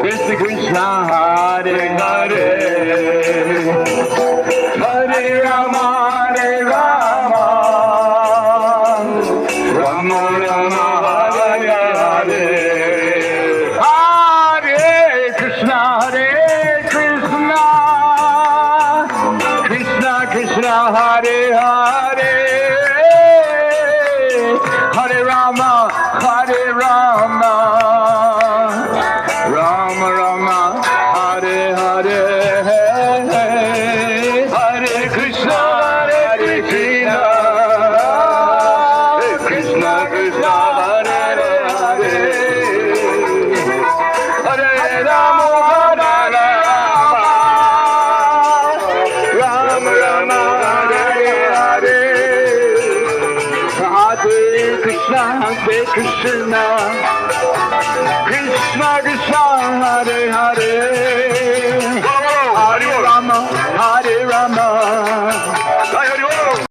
Krishna Krishna Hare Hare Hare Rama Hare Rama Rama Rama Hare Hare Hare Krishna Hare Krishna Krishna Krishna Hare Hare Hare Rama Hare Rama Rama Rama Hare Hare Hare Krishna Hare Krishna Krishna Krishna Hare Hare Hare Rama Hare Rama Rama Rama Hare Hare Hare Krishna Hare Krishna Krishna Krishna Hare Hare